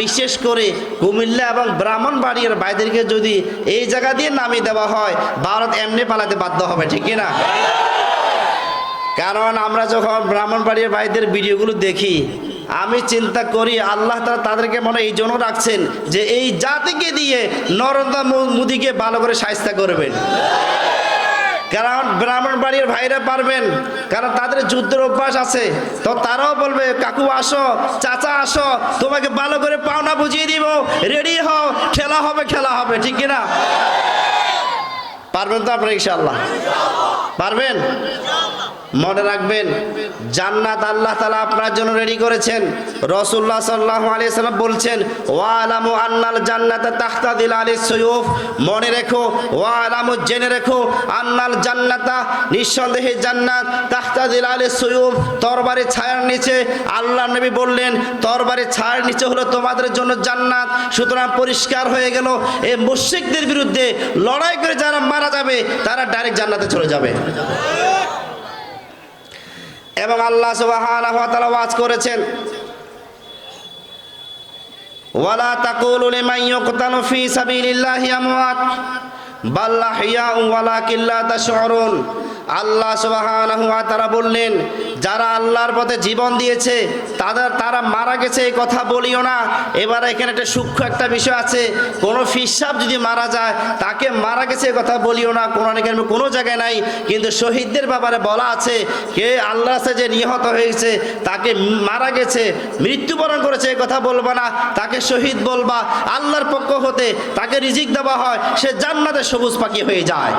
বিশেষ করে কুমিল্লা এবং ব্রাহ্মণবাড়িয়ার ভাইদেরকে যদি এই জায়গা দিয়ে নামিয়ে দেওয়া হয়, ভারত এমনি পালাতে বাধ্য হবে, ঠিক না? কারণ আমরা যখন ব্রাহ্মণবাড়িয়ার ভাইদের ভিডিওগুলো দেখি, আমি চিন্তা করি আল্লাহ তাআলা তাদেরকে মনে এই জন্য রাখছেন যে এই জাতিকে দিয়ে নরেন্দ্র মোদীকে ভালো করে শায়েস্তা করবেন। কারণ ব্রাহ্মণবাড়িয়ার ভাইরা পারবেন, কারণ তাদের যুদ্ধের অভ্যাস আছে। তো তারাও বলবে কাকু আসো, চাচা আসো, তোমাকে ভালো করে পাওনা বুঝিয়ে দিব, রেডি হও, খেলা হবে খেলা হবে, ঠিক কিনা? পারবেন তো আপনারা ইনশাআল্লাহ? পারবেন? মনে রাখবেন জান্নাত আল্লাহ তাআলা আপনার জন্য রেডি করেছেন। রাসূলুল্লাহ সাল্লাল্লাহু আলাইহি সাল্লাম বলছেন ওয়ালামু আন্নাল জান্নাতা তাহতা দিলালিস সুয়ুফ, মনে রেখো, ওয়ালামু জেনে রেখো, আন্নাল জান্নাতা নিঃসন্দেহে জান্নাত তাহতা দিলালিস সুয়ুফ, তরবারির ছায়ার নিচে। আল্লাহর নবী বললেন তরবারির ছায়ার নিচে হলো তোমাদের জন্য জান্নাত। সুতরাং পরিষ্কার হয়ে গেল এই মুশরিকদের বিরুদ্ধে লড়াই করে যারা মারা যাবে তারা ডাইরেক্ট জান্নাতে চলে যাবে। এবং আল্লাহ সুবহানাহু ওয়া তাআলা ওয়াজ করেছেন ওয়ালা তাকুলু লিমান ইউকতালু ফি সাবিলিল্লাহি আমওয়াত বাল আহইয়াউ ওয়ালাকিন লা তাশউরুন। আল্লাহ সুবহানাহু ওয়া তাআলা বললেন যারা আল্লাহর পথে জীবন দিয়েছে তারা মারা গেছে এই কথা বলিও না। এবার এখানে একটা সূক্ষ্ম একটা বিষয় আছে, কোনো ফিসাব যদি মারা যায় তাকে মারা গেছে এই কথা বলিও না, কোরআনে কারিমে কোনো জায়গায় নাই। কিন্তু শহীদদের ব্যাপারে বলা আছে কে আল্লাহর কাছে যে নিহত হয়েছে তাকে মারা গেছে, মৃত্যুবরণ করেছে এই কথা বলবা না, তাকে শহীদ বলবা। আল্লাহর পক্ষ হতে তাকে রিজিক দেওয়া হয়, সে জান্নাতে সবুজ পাখি হয়ে যায়।